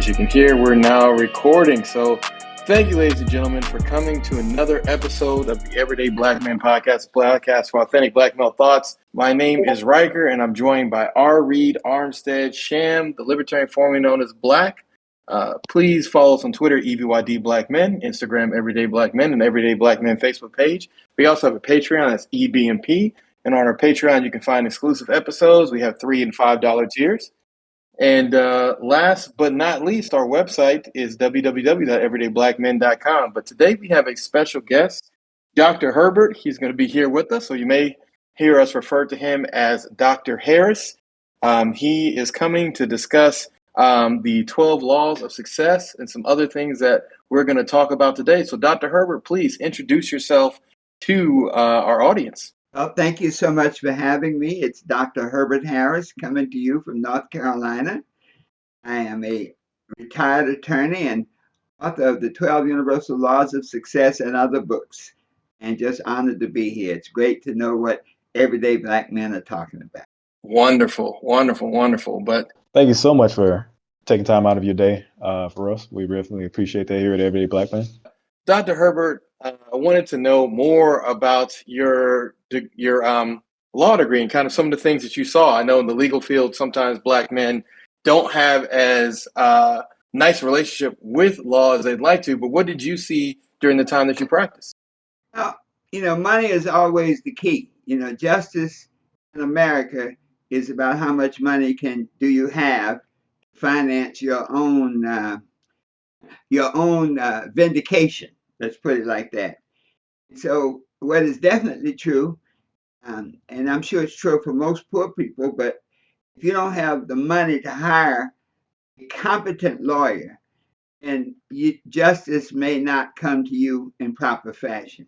as you can hear, we're now recording. So thank you, ladies and gentlemen, for coming to another episode of the Everyday Black Man Podcast, podcast for authentic Black male thoughts. My name is Riker, and I'm joined by R. Reed, Armstead, Sham, the Libertarian formerly known as Black. Please follow us on Twitter, EVYD Black Men, Instagram, Everyday Black Men, and Everyday Black Men Facebook page. We also have a Patreon, that's EBMP. And on our Patreon, you can find exclusive episodes. We have $3 and $5 tiers. And last but not least, our website is www.everydayblackmen.com. But today we have a special guest, Dr. Herbert. He's going to be here with us, so you may hear us refer to him as Dr. Harris. He is coming to discuss the 12 laws of success and some other things that we're going to talk about today. So Dr. Herbert, please introduce yourself to our audience. Well, thank you so much for having me. It's Dr. Herbert Harris coming to you from North Carolina. I am a retired attorney and author of the 12 Universal Laws of Success and other books, and just honored to be here. It's great to know what everyday Black men are talking about. Wonderful, wonderful, wonderful. But thank you so much for taking time out of your day for us. We really appreciate that here at Everyday Black Men. Dr. Herbert, I wanted to know more about your law degree and kind of some of the things that you saw. I know in the legal field, sometimes Black men don't have as nice a relationship with law as they'd like to, but what did you see during the time that you practiced? Well, money is always the key. Justice in America is about how much money do you have to finance your own vindication. Let's put it like that. So what is definitely true, and I'm sure it's true for most poor people, but if you don't have the money to hire a competent lawyer, and justice may not come to you in proper fashion.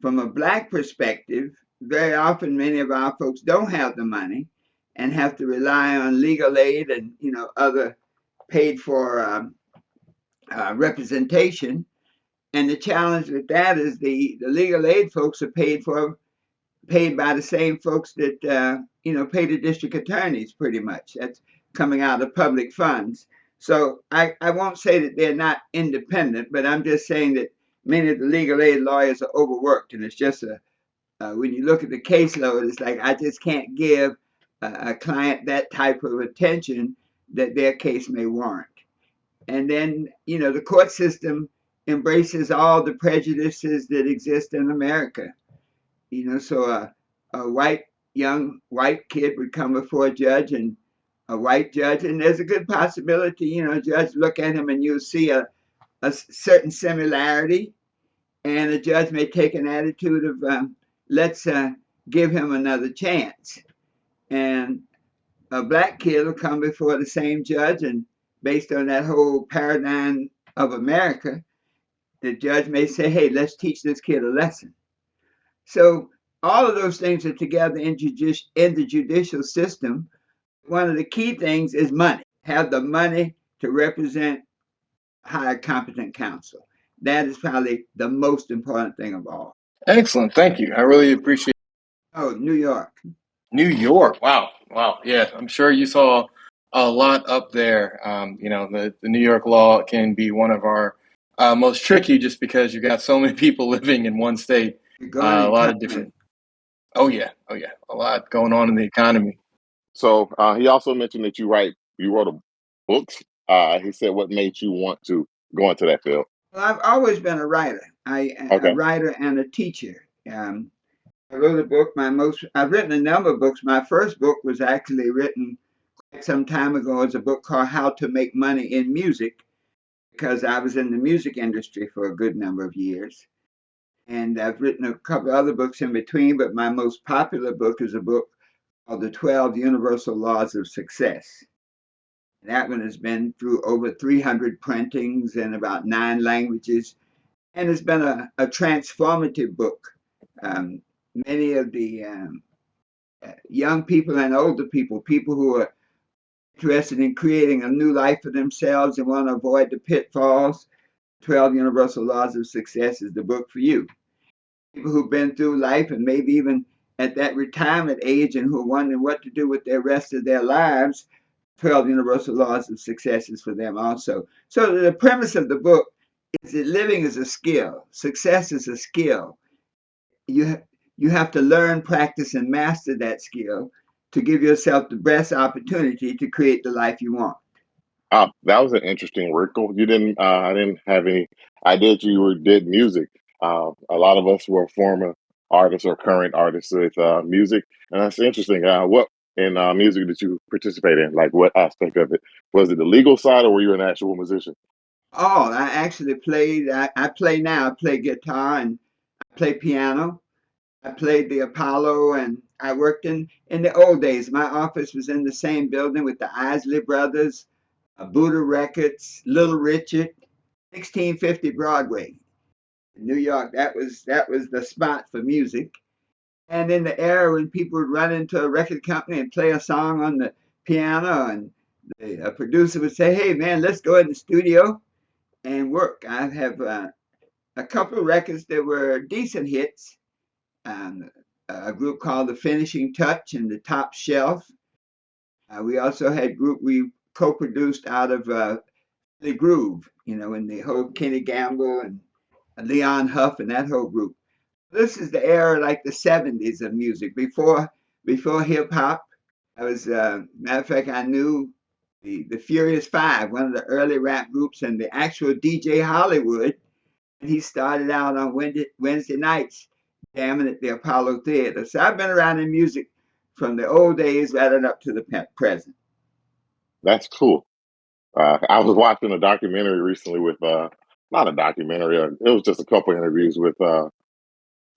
From a Black perspective, very often many of our folks don't have the money and have to rely on legal aid and other paid for representation. And the challenge with that is the legal aid folks are paid by the same folks that pay the district attorneys pretty much. That's coming out of public funds. So I won't say that they're not independent, but I'm just saying that many of the legal aid lawyers are overworked, and it's just when you look at the caseload, it's like I just can't give a client that type of attention that their case may warrant. And then the court system embraces all the prejudices that exist in America. So a young white kid would come before a judge and a white judge, and there's a good possibility, judge look at him and you'll see a certain similarity, and a judge may take an attitude of let's give him another chance. And a Black kid will come before the same judge, and based on that whole paradigm of America, the judge may say, hey, let's teach this kid a lesson. So all of those things are together in the judicial system. One of the key things is money. Have the money to represent hire competent counsel. That is probably the most important thing of all. Excellent. Thank you. I really appreciate it. Oh, New York. New York. Wow. Yeah, I'm sure you saw a lot up there. The New York law can be one of our most tricky just because you've got so many people living in one state. A lot of different. Oh yeah. A lot going on in the economy. So he also mentioned that you wrote books. He said, what made you want to go into that field? Well, I've always been a writer. A writer and a teacher. I wrote a book. I've written a number of books. My first book was actually written quite some time ago. It's a book called How to Make Money in Music, because I was in the music industry for a good number of years. And I've written a couple other books in between, but my most popular book is a book called The 12 Universal Laws of Success. That one has been through over 300 printings in about 9 languages, and it's been a transformative book. Many of the young people and older people who are interested in creating a new life for themselves and want to avoid the pitfalls, 12 Universal Laws of Success is the book for you. People who've been through life and maybe even at that retirement age and who are wondering what to do with the rest of their lives, 12 universal laws of success is for them also. So the premise of the book is that living is a skill. Success is a skill. You have to learn, practice, and master that skill to give yourself the best opportunity to create the life you want. That was an interesting wrinkle. You didn't. I didn't have any idea that you did music. A lot of us were former artists or current artists with music, and that's interesting. What in music did you participate in? Like, what aspect of it? Was it the legal side, or were you an actual musician? Oh, I actually played. I play now. I play guitar and I play piano. I played the Apollo, and I worked in the old days. My office was in the same building with the Isley Brothers, Buddha Records, Little Richard, 1650 Broadway, New York. That was the spot for music. And in the era when people would run into a record company and play a song on the piano, and the producer would say, "Hey, man, let's go in the studio and work." I have a couple of records that were decent hits. Um, a group called The Finishing Touch and The Top Shelf. We also had a group we co-produced out of The Groove, and the whole Kenny Gamble and Leon Huff and that whole group. This is the era like the 70s of music, before hip hop. I was, matter of fact, I knew the Furious Five, one of the early rap groups, and the actual DJ Hollywood. He started out on Wednesday nights jamming at the Apollo Theater. So I've been around in music from the old days right on up to the present. That's cool. I was watching a documentary recently with not a documentary. It was just a couple interviews with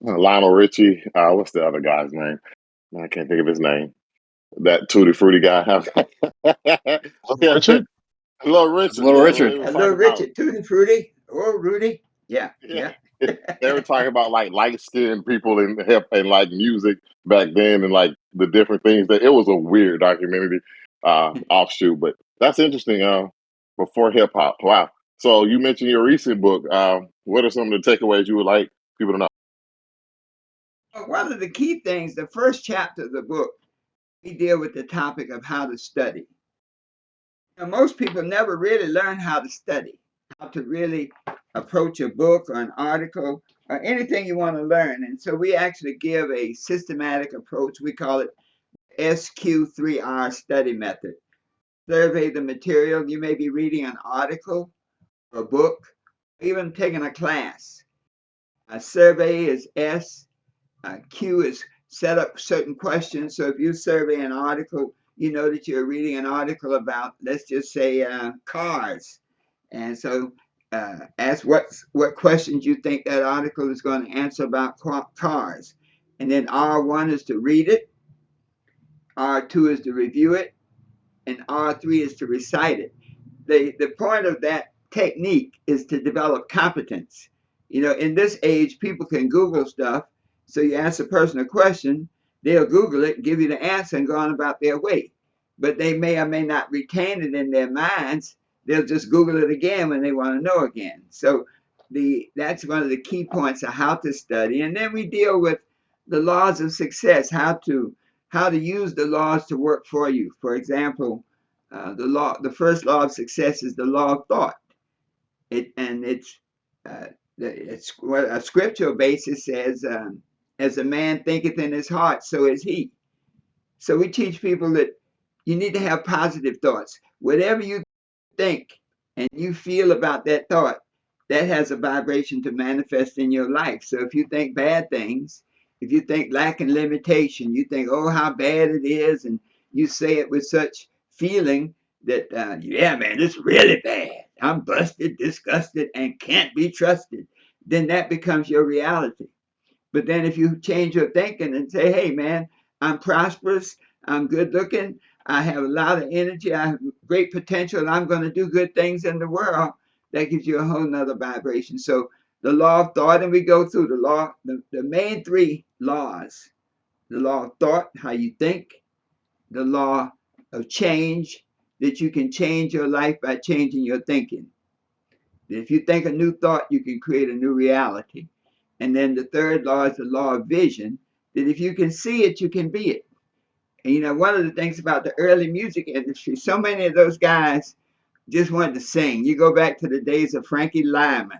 Lionel Richie. What's the other guy's name? I can't think of his name. That Tutti Frutti guy. Little Yeah, Richard? Little Richard. Little Yeah, Richard. they were Hello, talking about. Richard, Tutti Frutti. Oh, Rudy. Yeah, Yeah, yeah. they were talking about like light skinned people in hip and like music back then and like the different things that it was a weird documentary offshoot, but that's interesting. Before hip hop, wow. So you mentioned your recent book. What are some of the takeaways you would like people to know? One of the key things, the first chapter of the book, we deal with the topic of how to study. Most people never really learn how to study, how to really approach a book or an article or anything you want to learn. And so we actually give a systematic approach. We call it SQ3R study method. Survey the material. You may be reading an article, or a book, even taking a class. A survey is S. Q is set up certain questions. So if you survey an article, you know that you're reading an article about, let's just say, cars. And so ask what questions you think that article is going to answer about cars. And then R1 is to read it, R2 is to review it, and R3 is to recite it. The point of that technique is to develop competence. In this age, people can Google stuff. So you ask a person a question, they'll Google it, give you the answer, and go on about their way. But they may or may not retain it in their minds. They'll just Google it again when they want to know again. So that's one of the key points of how to study. And then we deal with the laws of success, how to use the laws to work for you. For example, the first law of success is the law of thought. It's what a scriptural basis says, as a man thinketh in his heart, so is he. So we teach people that you need to have positive thoughts. Whatever you think and you feel about that thought, that has a vibration to manifest in your life. So if you think bad things, if you think lack and limitation, you think, oh, how bad it is, and you say it with such feeling that, yeah, man, it's really bad. I'm busted, disgusted, and can't be trusted. Then that becomes your reality. But then if you change your thinking and say, hey, man, I'm prosperous, I'm good looking, I have a lot of energy, I have great potential, and I'm going to do good things in the world, that gives you a whole nother vibration. So the law of thought, and we go through the main three laws: the law of thought, how you think; the law of change, that you can change your life by changing your thinking. If you think a new thought, you can create a new reality. And then the third law is the law of vision, that if you can see it, you can be it. And one of the things about the early music industry, so many of those guys just wanted to sing. You go back to the days of Frankie Lyman,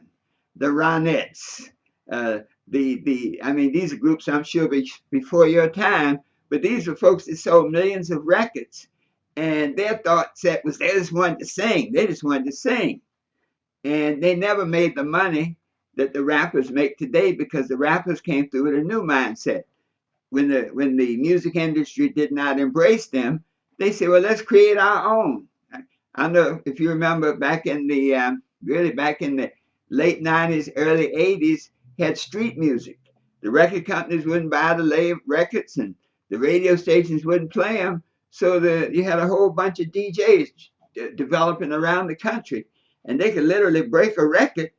the Ronettes, I mean, these are groups I'm sure before your time, but these were folks that sold millions of records, and their thought set was they just wanted to sing. They just wanted to sing, and they never made the money that the rappers make today because the rappers came through with a new mindset. When the music industry did not embrace them, they said, "Well, let's create our own." I know if you remember back in the really back in the late '90s, early '80s, had street music. The record companies wouldn't buy the records, and the radio stations wouldn't play them. So you had a whole bunch of DJs developing around the country, and they could literally break a record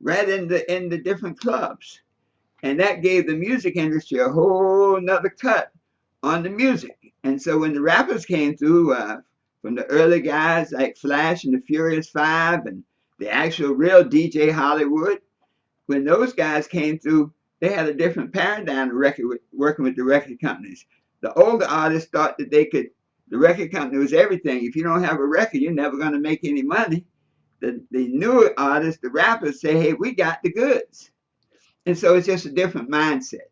right in the different clubs, and that gave the music industry a whole nother cut on the music. And so when the rappers came through, from the early guys like Flash and the Furious Five and the actual real DJ Hollywood, when those guys came through, they had a different paradigm working with the record companies. The older artists thought that the record company was everything. If you don't have a record, you're never going to make any money. The newer artists, the rappers, say, "Hey, we got the goods." And so it's just a different mindset.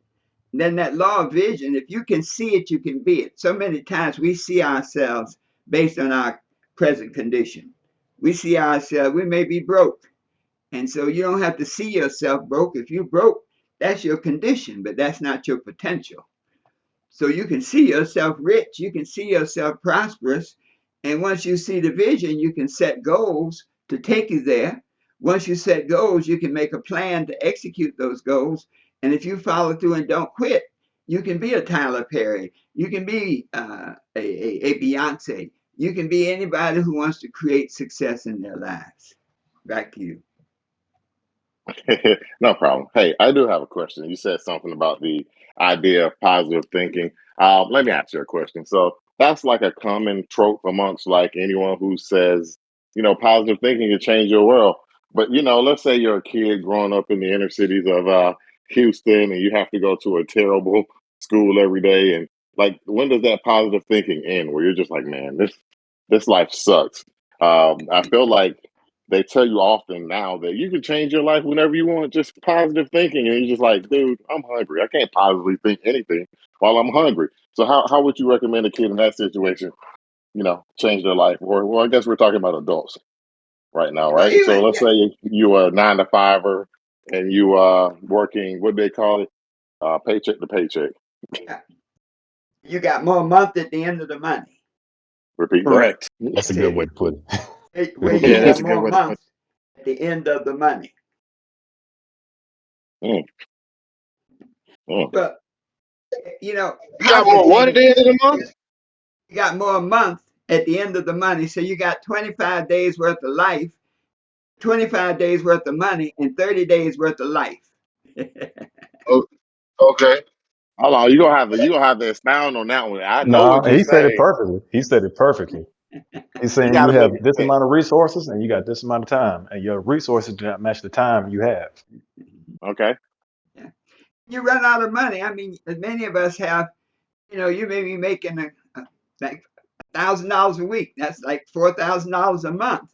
And then that law of vision, if you can see it, you can be it. So many times we see ourselves based on our present condition. We see ourselves, we may be broke. And so you don't have to see yourself broke. If you're broke, that's your condition, but that's not your potential. So you can see yourself rich, you can see yourself prosperous. And once you see the vision, you can set goals to take you there. Once you set goals, you can make a plan to execute those goals. And if you follow through and don't quit, you can be a Tyler Perry. You can be a Beyonce. You can be anybody who wants to create success in their lives. Back to you. No problem. Hey, I do have a question. You said something about the idea of positive thinking. Let me ask you a question. So that's like a common trope amongst like anyone who says, positive thinking can change your world. But let's say you're a kid growing up in the inner cities of Houston, and you have to go to a terrible school every day. And like, when does that positive thinking end? Where you're just like, man, this life sucks. I feel like they tell you often now that you can change your life whenever you want, just positive thinking. And you're just like, dude, I'm hungry. I can't positively think anything while I'm hungry. So how would you recommend a kid in that situation, change their life? Or, well, I guess we're talking about adults right now, Well, right? So even, let's say you are a 9 to 5er and you are working, what do they call it? Paycheck to paycheck. you got more month at the end of the money. Repeat that. Correct. That's a good way to put it. Where Yeah, you that's have a good more way to put it. months at the end of the money. Mm. But You got more what at the end of the month? you got more months at the end of the money. So you got 25 days worth of life, 25 days worth of money, and 30 days worth of life. Oh, okay. Hold on, you gonna have to expound on that one. I know No, what you're he said it saying. perfectly. He said it perfectly. He's You saying you gotta have make this it. amount of resources and you got this amount of time, and your resources do not match the time you have. Okay. Yeah. You run out of money. I mean, many of us have, you may be making like $1,000 a week. That's like $4,000 a month.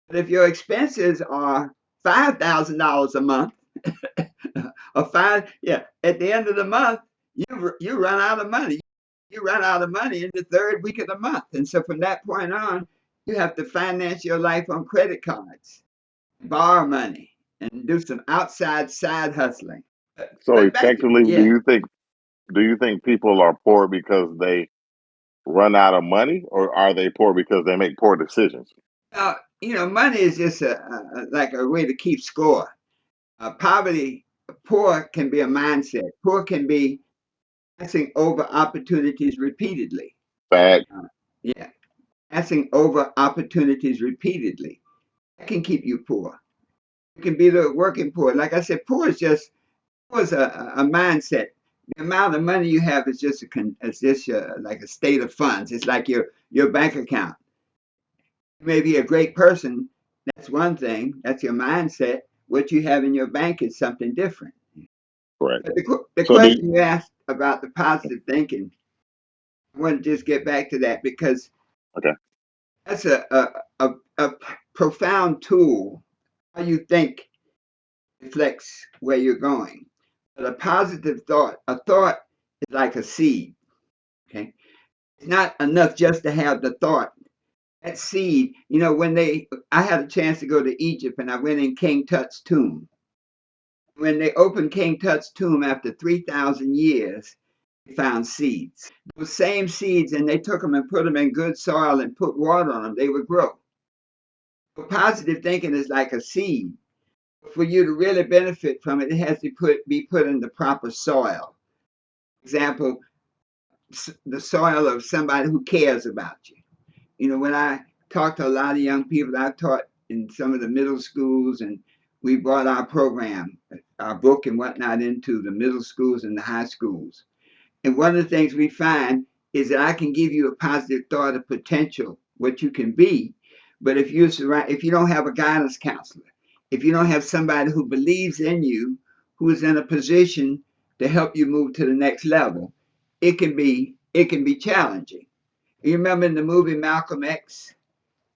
But if your expenses are $5,000 a month, at the end of the month, you run out of money. You run out of money in the third week of the month, and so from that point on, you have to finance your life on credit cards, borrow money, and do some outside side hustling. So But back to effectively, do yeah, you think people are poor because they run out of money, or are they poor because they make poor decisions? money is just like a way to keep score. Poverty, poor can be a mindset. Poor can be passing over opportunities repeatedly. Fact. Yeah, passing over opportunities repeatedly. That can keep you poor. You can be the working poor. Like I said, poor is a mindset. The amount of money you have is just like a state of funds. It's like your bank account. You may be a great person. That's one thing. That's your mindset. What you have in your bank is something different. Correct. But the So do question you asked about the positive thinking, I want to just get back to that because Okay. that's a profound tool. How you think reflects where you're going. But a positive thought, a thought is like a seed. Okay. It's not enough just to have the thought. That seed, I had a chance to go to Egypt and I went in King Tut's tomb. When they opened King Tut's tomb after 3,000 years, they found seeds. Those same seeds, and they took them and put them in good soil and put water on them, they would grow. So positive thinking is like a seed. For you to really benefit from it, it has to be put in the proper soil. For example, the soil of somebody who cares about you. When I talk to a lot of young people, I've taught in some of the middle schools, and we brought our program, our book and whatnot, into the middle schools and the high schools. And one of the things we find is that I can give you a positive thought of potential, what you can be. But if you don't have a guidance counselor, if you don't have somebody who believes in you, who is in a position to help you move to the next level, it can be challenging. You remember in the movie Malcolm X?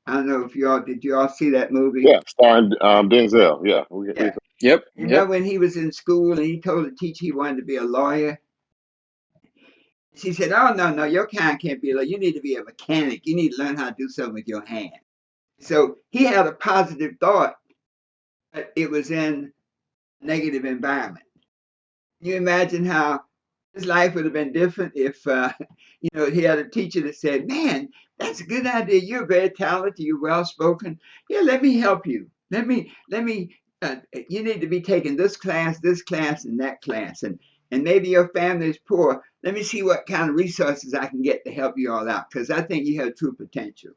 I don't know if did you all see that movie? Yeah, starring Denzel. Yeah. Yeah. Yep. You know when he was in school and he told the teacher he wanted to be a lawyer? She said, "Oh, no, your kind can't be a lawyer. You need to be a mechanic. You need to learn how to do something with your hand." So he had a positive thought, but it was in a negative environment. Can you imagine how his life would have been different if he had a teacher that said, "Man, that's a good idea. You're very talented. You're well spoken. Yeah, let me help you. Let me. You need to be taking this class, and that class, and maybe your family is poor. Let me see what kind of resources I can get to help you all out because I think you have true potential."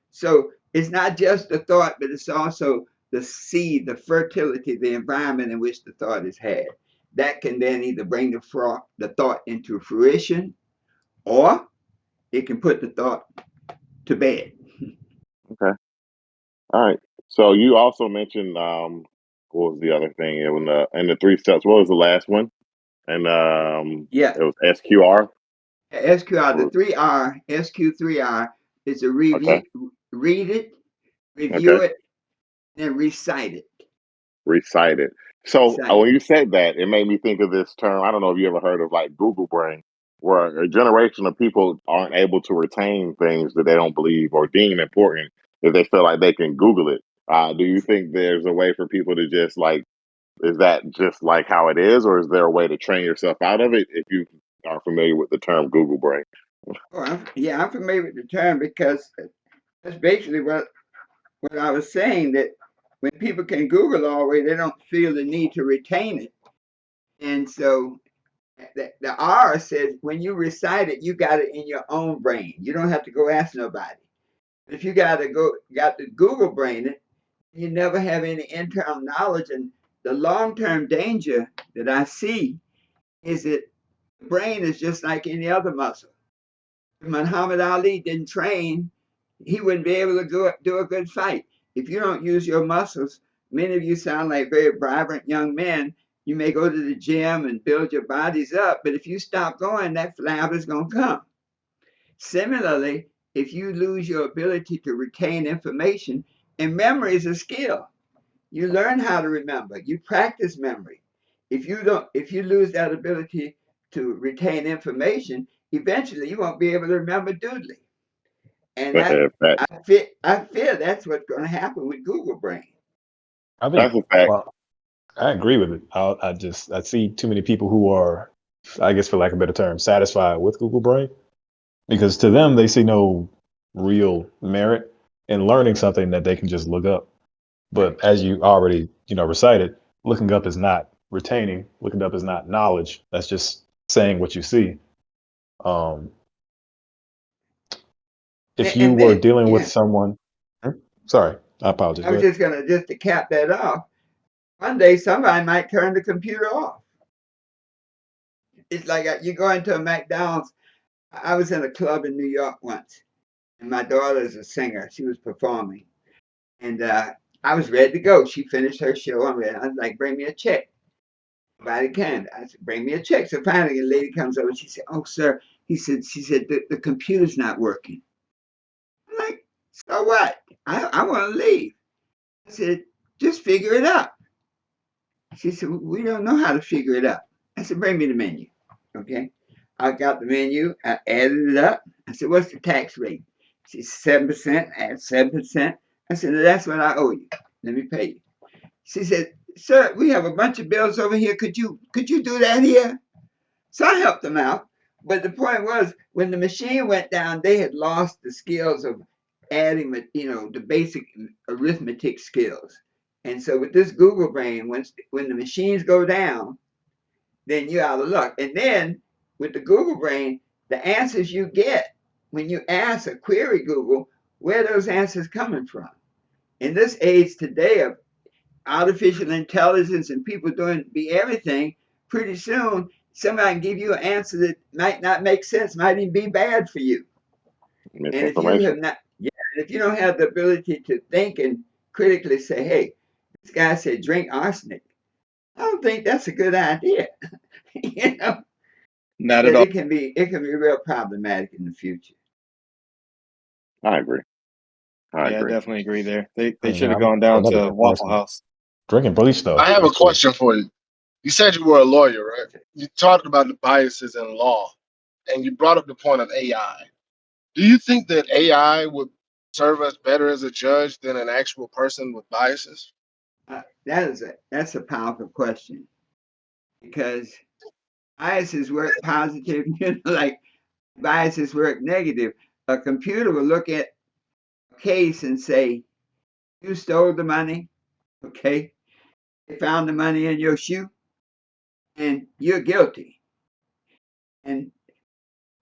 So it's not just the thought, but it's also the seed, the fertility, the environment in which the thought is had. That can then either bring the thought into fruition, or it can put the thought to bed. Okay. All right. So you also mentioned what was the other thing in the 3 steps? What was the last one? And Yeah, it was SQR. SQR, the 3R, SQ3R is a review, Okay. read it, review Okay. it, and recite it. Recite it. So Recite when it. you said that, it made me think of this term. I don't know if you ever heard of like Google brain, where a generation of people aren't able to retain things that they don't believe or deem important if they feel like they can Google it. Do you think there's a way for people to just like, is that just like how it is, or is there a way to train yourself out of it if you are familiar with the term Google brain? Oh, I'm familiar with the term because that's basically what I was saying, that when people can Google all the way, they don't feel the need to retain it. And so the R says when you recite it, you got it in your own brain. You don't have to go ask nobody. If you got to Google brain it, you never have any internal knowledge. And the long-term danger that I see is that the brain is just like any other muscle. If Muhammad Ali didn't train, he wouldn't be able to do a good fight. If you don't use your muscles, many of you sound like very vibrant young men. You may go to the gym and build your bodies up, but if you stop going, that flab is going to come. Similarly, if you lose your ability to retain information, and memory is a skill, you learn how to remember, you practice memory. If you lose that ability to retain information, eventually you won't be able to remember doodly. And Facts. I fear that's what's going to happen with Google Brain. I think, That's a fact. well, I agree with it. I see too many people who are, I guess for lack of a better term, satisfied with Google Brain, because to them, they see no real merit in learning something that they can just look up. But as you already, recited, looking up is not retaining. Looking up is not knowledge. That's just saying what you see. If you And were then, dealing with yeah, someone, sorry, I apologize. I Go was ahead. just going to cap that off. One day somebody might turn the computer off. It's like you go into a McDonald's. I was in a club in New York once, and my daughter is a singer. She was performing, and I was ready to go. She finished her show. I was like, "Bring me a check." Nobody came. I said, "Bring me a check." So finally, a lady comes over. She said, "Oh, sir, She said, the computer's not working. I'm like, so what? I want to leave. I said, just figure it out. She said, we don't know how to figure it out. I said, bring me the menu. Okay. I got the menu. I added it up. I said, what's the tax rate? She said, 7%. Add 7%. I said, that's what I owe you. Let me pay you. She said, sir, we have a bunch of bills over here. Could you do that here? So I helped them out. But the point was, when the machine went down, they had lost the skills of adding, the basic arithmetic skills. And so with this Google Brain, when the machines go down, then you're out of luck. And then with the Google Brain, the answers you get when you ask a query Google, where are those answers coming from? In this age today of artificial intelligence and people doing everything, pretty soon somebody can give you an answer that might not make sense, might even be bad for you. And if you have not, if you don't have the ability to think and critically say, hey, this guy said drink arsenic, I don't think that's a good idea. Not at all. It can be real problematic in the future. I agree. I definitely agree there. They should have gone down to Waffle House. Drinking bleach though. I have a question for you. You said you were a lawyer, right? You talked about the biases in law, and you brought up the point of AI. Do you think that AI would serve us better as a judge than an actual person with biases? That's a powerful question, because biases work positive, like biases work negative. A computer will look at a case and say, you stole the money, okay? They found the money in your shoe, and you're guilty. And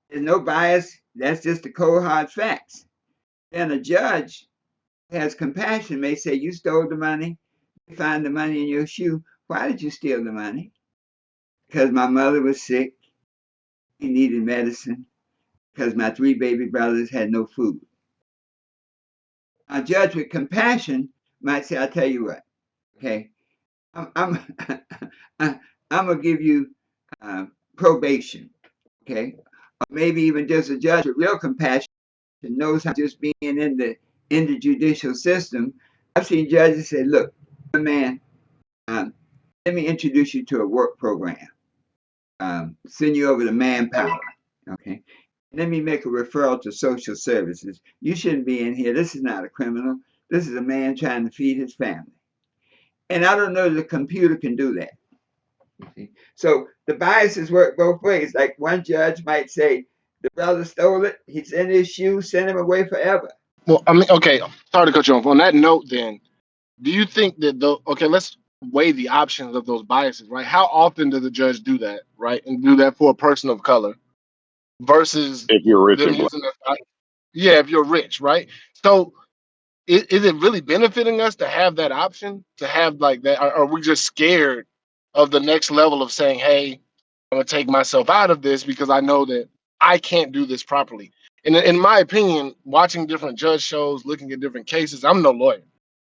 there's no bias. That's just the cold hard facts. Then a judge who has compassion may say, you stole the money. They find the money in your shoe. Why did you steal the money? Because my mother was sick. He needed medicine. Because my 3 baby brothers had no food. A judge with compassion might say, I'll tell you what, okay, I'm gonna give you probation, okay? Or maybe even just a judge with real compassion knows how, just being in the judicial system. I've seen judges say, look, man, let me introduce you to a work program. Send you over to Manpower, okay? Let me make a referral to social services. You shouldn't be in here. This is not a criminal. This is a man trying to feed his family. And I don't know that the computer can do that. So the biases work both ways. Like one judge might say, the brother stole it. He's in his shoe. Send him away forever. Well, I mean, okay, sorry to cut you off. On that note, then, do you think that let's weigh the options of those biases, right? How often does the judge do that, right? And do that for a person of color versus if you're rich them and black. using if you're rich, right? So is it really benefiting us to have that option, to have like that? Are we just scared of the next level of saying, hey, I'm gonna take myself out of this because I know that I can't do this properly? And in my opinion, watching different judge shows, looking at different cases, I'm no lawyer,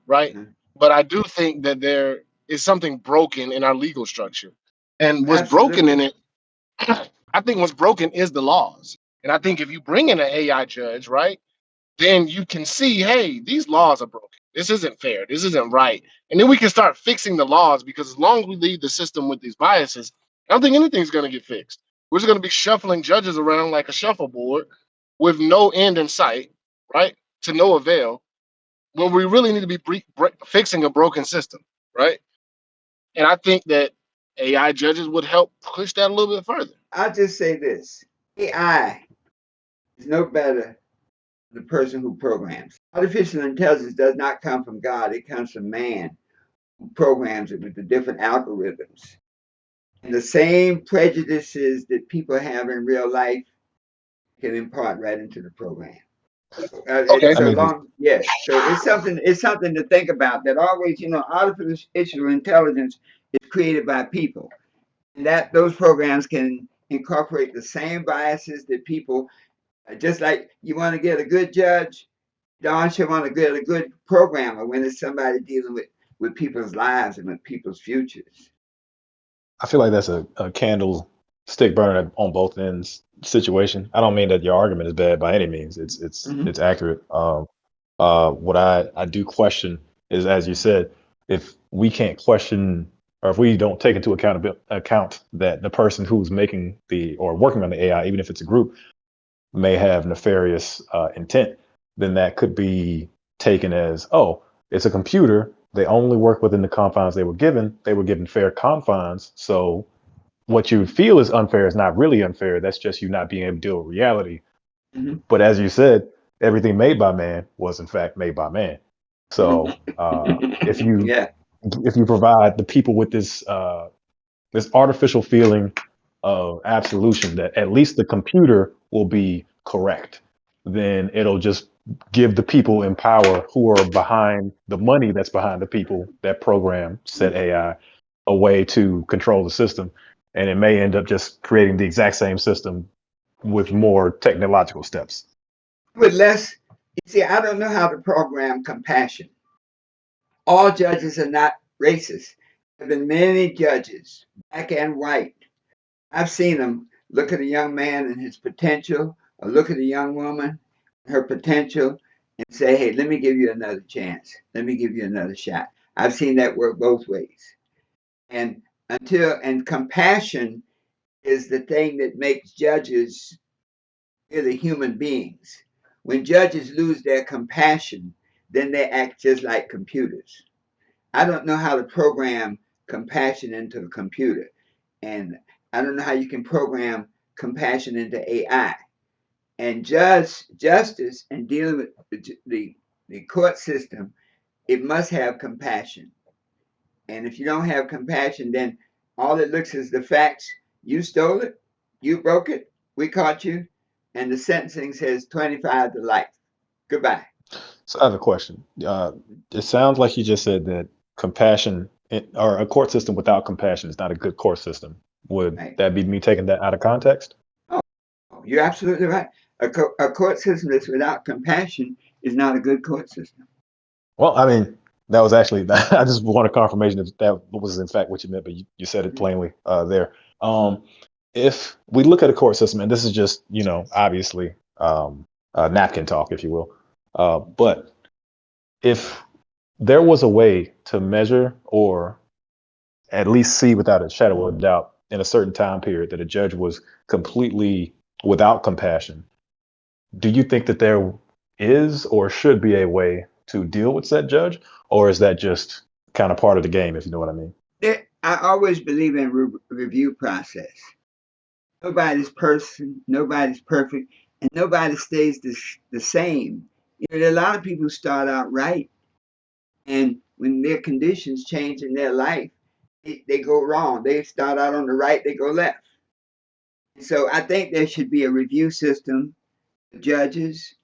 right? But I do think that there is something broken in our legal structure. And what's broken in it, I think what's broken is the laws. And I think if you bring in an AI judge, right, then you can see, hey, these laws are broken. This isn't fair. This isn't right. And then we can start fixing the laws, because as long as we leave the system with these biases, I don't think anything's going to get fixed. We're just going to be shuffling judges around like a shuffleboard with no end in sight, right? To no avail, when we really need to be fixing a broken system, right? And I think that AI judges would help push that a little bit further. I'll just say this. AI is no better than the person who programs. Artificial intelligence does not come from God. It comes from man who programs it with the different algorithms. And the same prejudices that people have in real life can impart right into the program. Okay. So it's something to think about. That always, artificial intelligence is created by people, and that those programs can incorporate the same biases that people. Just like you want to get a good judge, you also want to get a good programmer when it's somebody dealing with people's lives and with people's futures. I feel like that's a candle stick burner on both ends situation. I don't mean that your argument is bad by any means. It's accurate. What I do question is, as you said, if we can't question or if we don't take into account that the person who's making the or working on the AI, even if it's a group, may have nefarious intent, then that could be taken as, oh, it's a computer. They only work within the confines they were given. They were given fair confines. So what you feel is unfair is not really unfair. That's just you not being able to deal with reality. Mm-hmm. But as you said, everything made by man was in fact made by man. So if you Yeah. if you provide the people with this artificial feeling of absolution that at least the computer will be correct, then it'll just give the people in power who are behind the money that's behind the people that program said AI a way to control the system. And it may end up just creating the exact same system with more technological steps. With less, you see, I don't know how to program compassion. All judges are not racist. There have been many judges, black and white. I've seen them look at a young man and his potential, or look at a young woman, her potential, and say, hey, let me give you another chance. Let me give you another shot. I've seen that work both ways. And compassion is the thing that makes judges really human beings. When judges lose their compassion, then they act just like computers. I don't know how to program compassion into a computer. And I don't know how you can program compassion into AI. And justice and dealing with the court system, it must have compassion. And if you don't have compassion, then all it looks is the facts. You stole it, you broke it, we caught you, and the sentencing says 25 to life. Goodbye. So I have a question. It sounds like you just said that compassion or a court system without compassion is not a good court system. Would Right. that be me taking that out of context? Oh, you're absolutely right. A court system that's without compassion is not a good court system. Well, I mean, that was actually, I just wanted confirmation that that was in fact what you meant, but you said it plainly there. If we look at a court system, and this is just, obviously napkin talk, if you will, but if there was a way to measure or at least see without a shadow of a doubt in a certain time period that a judge was completely without compassion, do you think that there is or should be a way to deal with said judge, or is that just kind of part of the game, if you know what I mean? I always believe in review process. Nobody's nobody's perfect, and nobody stays the same. There are a lot of people who start out right, and when their conditions change in their life, they go wrong. They start out on the right, they go left. So I think there should be a review system for judges,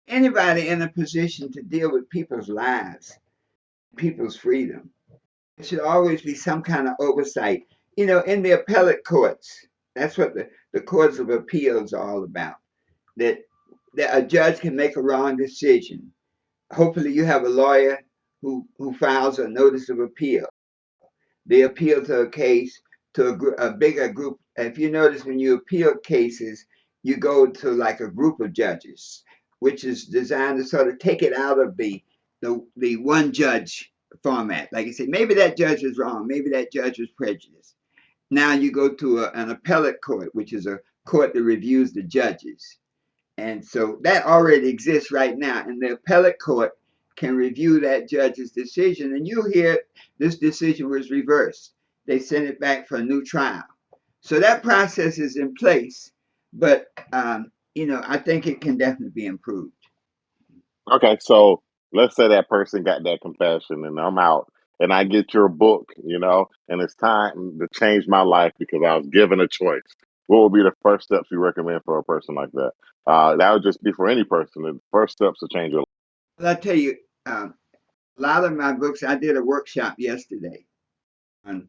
anybody in a position to deal with people's lives, people's freedom. There should always be some kind of oversight. In the appellate courts, that's what the courts of appeals are all about. That, that a judge can make a wrong decision. Hopefully, you have a lawyer who files a notice of appeal. They appeal to a case to a bigger group. If you notice, when you appeal cases, you go to like a group of judges, which is designed to sort of take it out of the one judge format. Like you say, maybe that judge was wrong, maybe that judge was prejudiced. Now you go to an appellate court, which is a court that reviews the judges. And so that already exists right now. And the appellate court can review that judge's decision. And you hear this decision was reversed. They sent it back for a new trial. So that process is in place. But, I think it can definitely be improved. Okay, so let's say that person got that compassion and I'm out and I get your book, and it's time to change my life because I was given a choice. What would be the first steps you recommend for a person like that? That would just be for any person. The first steps to change your life. Well, I tell you, a lot of my books, I did a workshop yesterday on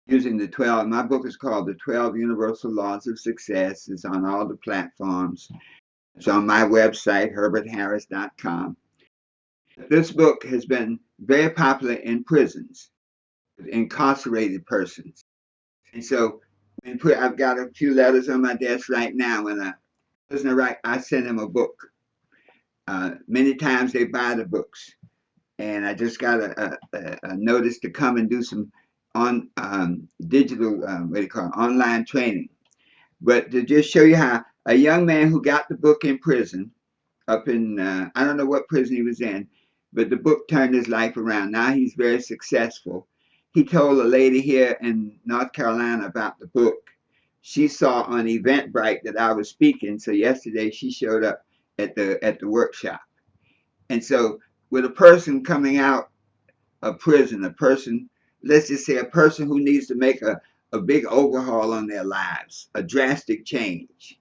using the 12. My book is called The 12 Universal Laws of Success. It's on all the platforms. It's on my website, herbertharris.com. This book has been very popular in prisons, with incarcerated persons. And so I've got a few letters on my desk right now. When a prisoner write, I send them a book. Many times they buy the books, and I just got a notice to come and do some on digital what do you call it, online training. But to just show you how a young man who got the book in prison, up in I don't know what prison he was in, but the book turned his life around. Now he's very successful. He told a lady here in North Carolina about the book. She saw on Eventbrite that I was speaking, so yesterday she showed up at the workshop. And so with a person coming out of prison, a person, let's just say a person who needs to make a big overhaul on their lives, a drastic change,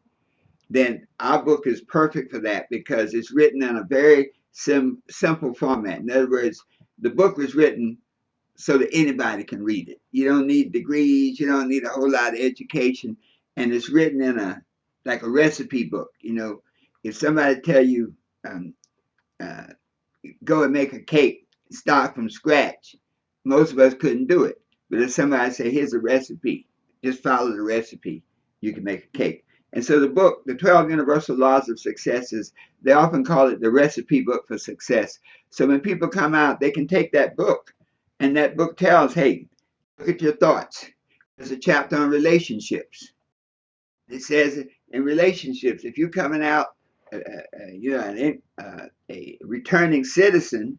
then our book is perfect for that because it's written in a very simple format. In other words, the book was written so that anybody can read it. You don't need degrees, you don't need a whole lot of education, and it's written in like a recipe book. You know, if somebody tell you uh, go and make a cake, start from scratch, most of us couldn't do it. But if somebody say, here's a recipe, just follow the recipe, you can make a cake. And so the book, The 12 Universal Laws of Success, they often call it the recipe book for success. So when people come out, they can take that book, and that book tells, hey, look at your thoughts. There's a chapter on relationships. It says in relationships, if you're coming out, a returning citizen,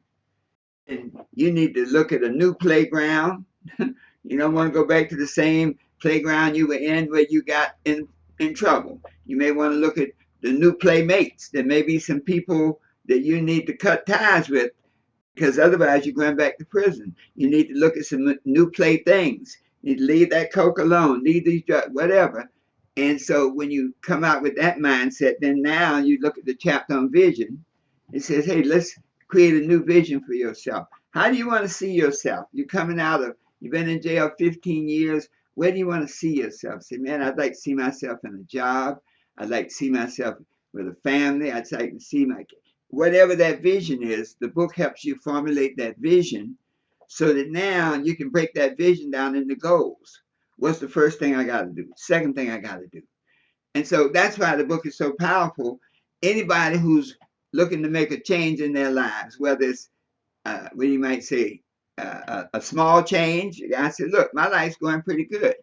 and you need to look at a new playground. You don't want to go back to the same playground you were in where you got in trouble. You may want to look at the new playmates. There may be some people that you need to cut ties with because otherwise you're going back to prison. You need to look at some new playthings. You need to leave that coke alone, leave these drugs, whatever. And so when you come out with that mindset, then now you look at the chapter on vision. It says, hey, let's create a new vision for yourself. How do you want to see yourself? You're coming out of, you've been in jail 15 years. Where do you want to see yourself? Say, man, I'd like to see myself in a job. I'd like to see myself with a family. I'd like to see whatever that vision is. The book helps you formulate that vision so that now you can break that vision down into goals. What's the first thing I got to do? Second thing I got to do. And so that's why the book is so powerful. Anybody who's looking to make a change in their lives, whether it's, what you might say, a small change. I said, look, my life's going pretty good.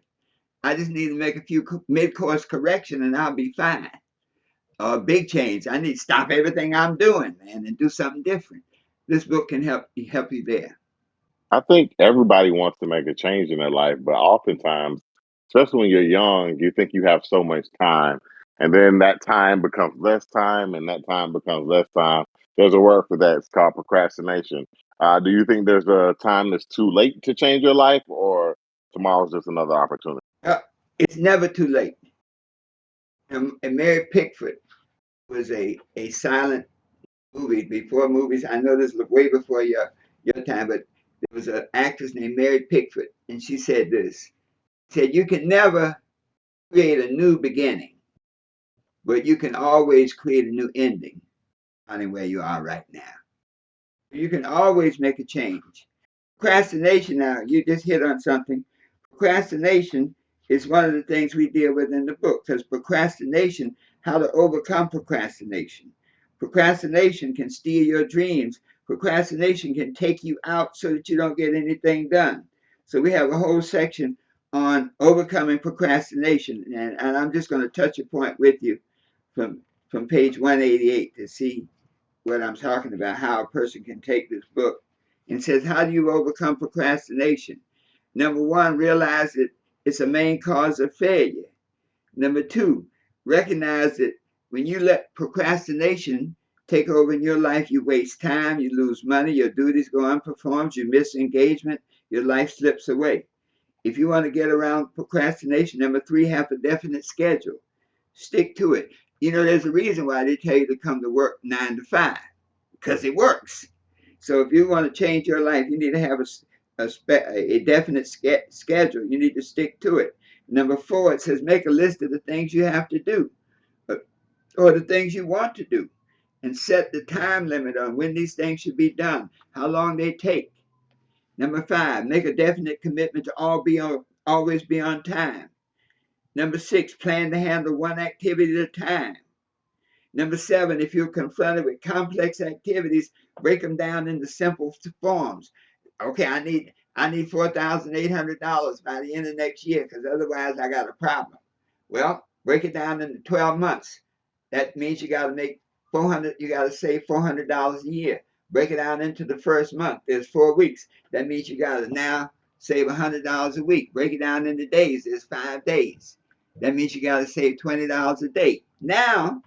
I just need to make a few mid-course correction and I'll be fine. Or a big change. I need to stop everything I'm doing, man, and do something different. This book can help you there. I think everybody wants to make a change in their life, but oftentimes, especially when you're young, you think you have so much time, and then that time becomes less time, and that time becomes less time. There's a word for that. It's called procrastination. Do you think there's a time that's too late to change your life, or tomorrow's just another opportunity? It's never too late. And Mary Pickford was a silent movie before movies. I know this was way before your time, but there was an actress named Mary Pickford, and she said this. She said, you can never create a new beginning, but you can always create a new ending, depending where you are right now. You can always make a change. Procrastination, now, you just hit on something. Procrastination is one of the things we deal with in the book, because procrastination, how to overcome procrastination. Procrastination can steal your dreams. Procrastination can take you out so that you don't get anything done. So we have a whole section on overcoming procrastination. And I'm just going to touch a point with you from page 188 to see what I'm talking about, how a person can take this book. And says, how do you overcome procrastination? Number one, realize that it's a main cause of failure. Number two, recognize that when you let procrastination take over in your life, you waste time, you lose money, your duties go unperformed, you miss engagement, your life slips away. If you want to get around procrastination, number three, have a definite schedule. Stick to it. You know, there's a reason why they tell you to come to work 9 to 5, because it works. So if you want to change your life, you need to have a definite schedule. You need to stick to it. Number four, it says make a list of the things you have to do or the things you want to do, and set the time limit on when these things should be done, how long they take. Number five, make a definite commitment to Always be on time. Number 6, plan to handle one activity at a time. Number 7, if you're confronted with complex activities, break them down into simple forms. Okay, I need $4,800 by the end of next year, because otherwise I got a problem. Well, break it down into 12 months. That means you got to make 400. You got to save $400 a year. Break it down into the first month. There's 4 weeks. That means you got to now save $100 a week. Break it down into days. There's 5 days. That means you got to save $20 a day. Now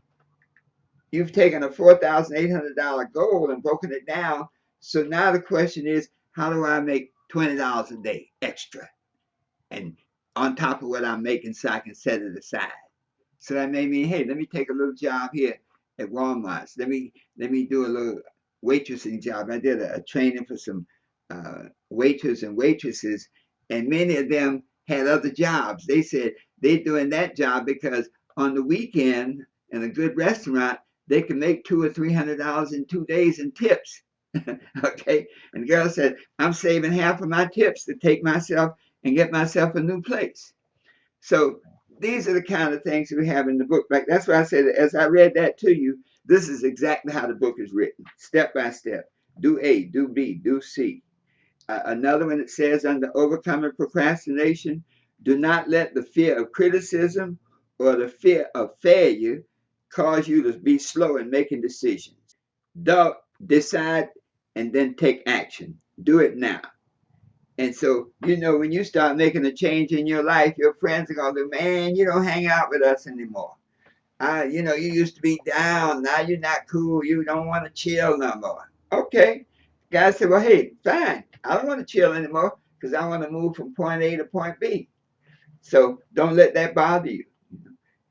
you've taken a $4,800 goal and broken it down. So now the question is, how do I make $20 a day extra? And on top of what I'm making, so I can set it aside. So that made me, hey, let me take a little job here at Walmart's. Let me do a little waitressing job. I did a training for some waiters and waitresses, and many of them had other jobs. They said they're doing that job because on the weekend in a good restaurant, they can make $200 or $300 in 2 days in tips. Okay, and the girl said, I'm saving half of my tips to take myself and get myself a new place. So these are the kind of things we have in the book. Like that's why I said, as I read that to you, this is exactly how the book is written, step by step. Do A, do B, do C. Another one that says, under overcoming procrastination, do not let the fear of criticism or the fear of failure cause you to be slow in making decisions. Decide and then take action. Do it now. And so, when you start making a change in your life, your friends are going to go, man, you don't hang out with us anymore. You used to be down. Now you're not cool. You don't want to chill no more. Okay. Guy said, well, hey, fine. I don't want to chill anymore because I want to move from point A to point B. So don't let that bother you.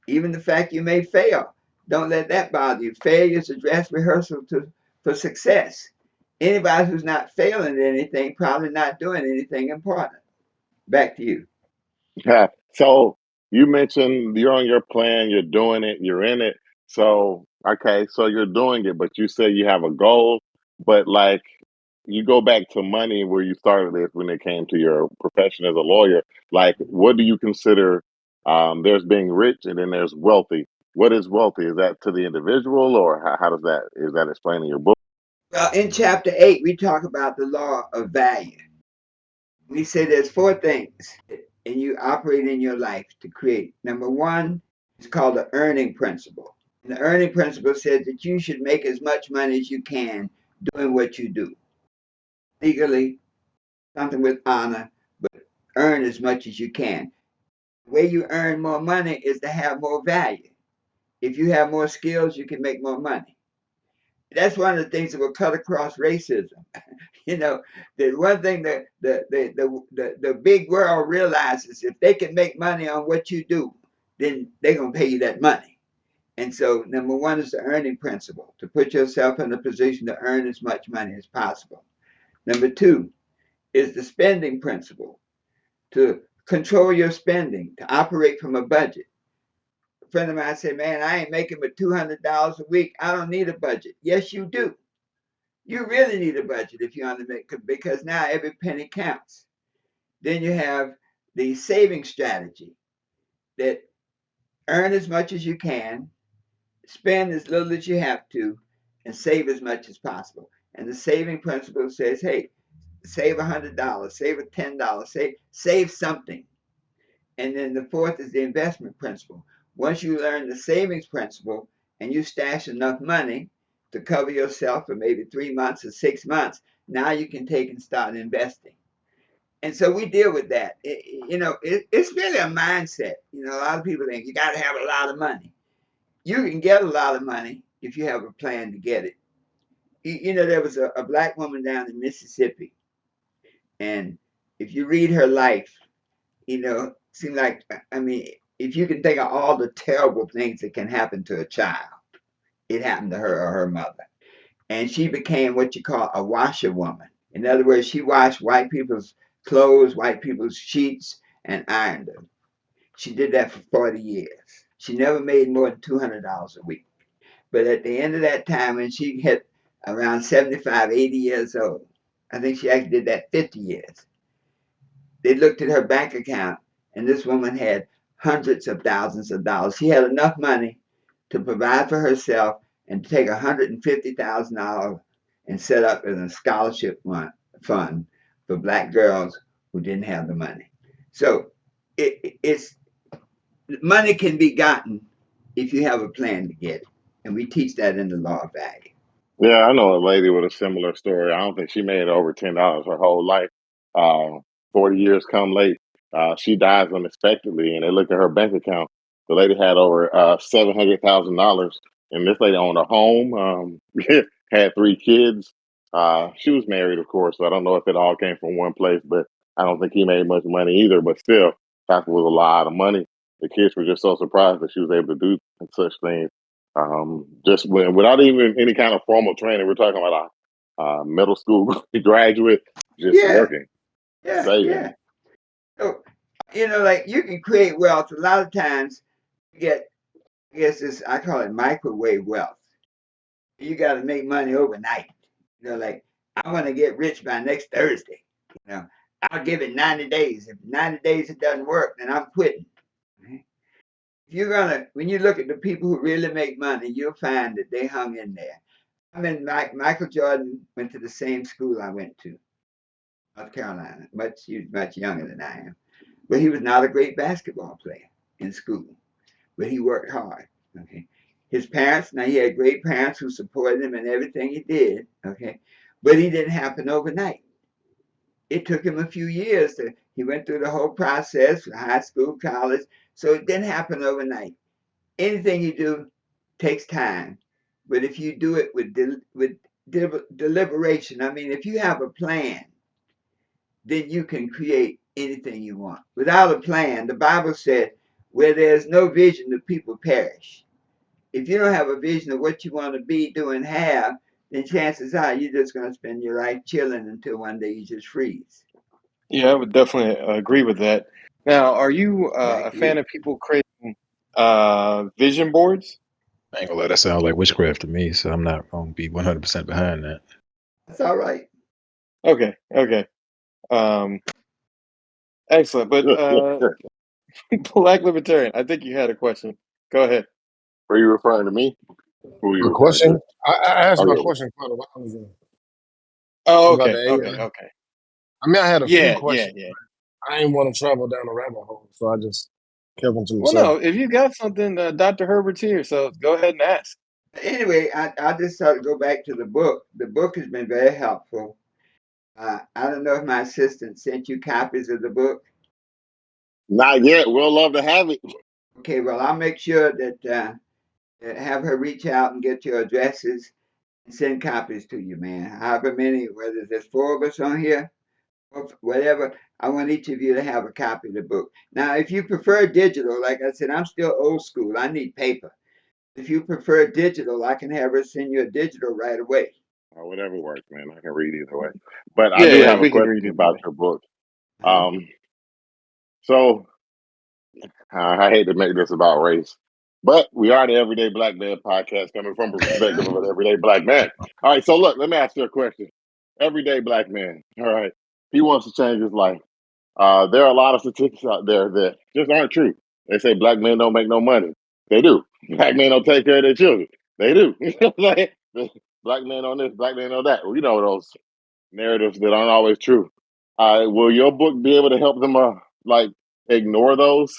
Even the fact you may fail, don't let that bother you. Failure is a dress rehearsal for success. Anybody who's not failing at anything probably not doing anything important. Back to you. Yeah. So you mentioned you're on your plan, you're doing it, you're in it. So, okay, so you're doing it, but you say you have a goal, but like you go back to money where you started this when it came to your profession as a lawyer. Like, what do you consider? There's being rich and then there's wealthy. What is wealthy? Is that to the individual, or how does that, is that explained in your book? Well, in chapter 8, we talk about the law of value. We say there's 4 things and you operate in your life to create. Number 1 is called the earning principle. And the earning principle says that you should make as much money as you can doing what you do. Legally, something with honor, but earn as much as you can. The way you earn more money is to have more value. If you have more skills, you can make more money. That's one of the things that will cut across racism. The one thing that the big world realizes, if they can make money on what you do, then they're gonna pay you that money. And so number 1 is the earning principle, to put yourself in a position to earn as much money as possible. Number 2 is the spending principle, to control your spending, to operate from a budget. A friend of mine said, man, I ain't making but $200 a week. I don't need a budget. Yes, you do. You really need a budget if you want to make, because now every penny counts. Then you have the saving strategy, that earn as much as you can, spend as little as you have to, and save as much as possible. And the saving principle says, hey, save $100, save $10, save something. And then the 4th is the investment principle. Once you learn the savings principle and you stash enough money to cover yourself for maybe 3 months or 6 months, now you can take and start investing. And so we deal with that. It's really a mindset. A lot of people think you got to have a lot of money. You can get a lot of money if you have a plan to get it. There was a black woman down in Mississippi, and if you read her life, seemed like, if you can think of all the terrible things that can happen to a child, it happened to her or her mother. And she became what you call a washerwoman. In other words, she washed white people's clothes, white people's sheets, and ironed them. She did that for 40 years. She never made more than $200 a week. But at the end of that time, when she hit around 75, 80 years old, I think she actually did that 50 years. they looked at her bank account, and this woman had hundreds of thousands of dollars. She had enough money to provide for herself and to take $150,000 and set up as a scholarship fund for black girls who didn't have the money. So it's money can be gotten if you have a plan to get it. And we teach that in the law of value. Yeah, I know a lady with a similar story. I don't think she made over $10 her whole life. 40 years come late, she dies unexpectedly, and they look at her bank account. The lady had over $700,000, and this lady owned a home. Had 3 kids. She was married, of course, so I don't know if it all came from one place, but I don't think he made much money either. But still, that was a lot of money. The kids were just so surprised that she was able to do such things. Just without even any kind of formal training. We're talking about a middle school graduate just Yeah, working, yeah, saving. yeah. So, like you can create wealth. A lot of times you get, I guess this, I call it microwave wealth. You got to make money overnight. Like I want to get rich by next Thursday. You know, I'll give it 90 days. If 90 days it doesn't work, then I'm quitting. Right? If you're gonna, when you look at the people who really make money, you'll find that they hung in there. Michael Jordan went to the same school I went to, North Carolina. He was much younger than I am, but he was not a great basketball player in school. But he worked hard. Okay, his parents. Now he had great parents who supported him in everything he did. Okay, but he didn't happen overnight. It took him a few years to. He went through the whole process, high school, college. So it didn't happen overnight. Anything you do takes time, but if you do it with deliberation, I mean, if you have a plan, then you can create anything you want. Without a plan, the Bible said, where there's no vision, the people perish. If you don't have a vision of what you want to be, do, and have, then chances are you're just going to spend your life chilling until one day you just freeze. Yeah, I would definitely agree with that. Now, are you a Thank fan you. of people creating vision boards? I ain't gonna let that sound like witchcraft to me, so I'm not gonna be 100% behind that. That's all right. Okay, okay. Um, excellent. But Were Black Libertarian, I think you had a question. Go ahead. you referring to me? Who are you My referring question. to? I asked Oh my yeah. question quite a while ago. It Oh, was about okay, the okay, AI. okay. I mean, I had a few Yeah, yeah, questions. yeah. I didn't want to travel down a rabbit hole, so I just kept them to Well, myself. no, if you got something, Dr. Herbert's here, so go ahead and ask. Anyway, I just thought to go back to the book. The book has been very helpful. I don't know if my assistant sent you copies of the book. Not yet. We'll love to have it. Okay, well, I'll make sure that have her reach out and get your addresses and send copies to you, man. However many, whether there's 4 of us on here or whatever, I want each of you to have a copy of the book. Now, if you prefer digital, like I said, I'm still old school. I need paper. If you prefer digital, I can have her send you a digital right away. Whatever works, man. I can read either way. But I Yeah, do yeah, have a we can read question it about away. your book. Uh-huh. So I hate to make this about race, but we are the Everyday Black Man podcast coming from a perspective of an everyday black man. All right, so look, let me ask you a question. Everyday black man. All right, he wants to change his life. There are a lot of statistics out there that just aren't true. They say black men don't make no money. They do. Black men don't take care of their children. They do. Like, black men on this, black men on that. Well, you know those narratives that aren't always true. Will your book be able to help them like ignore those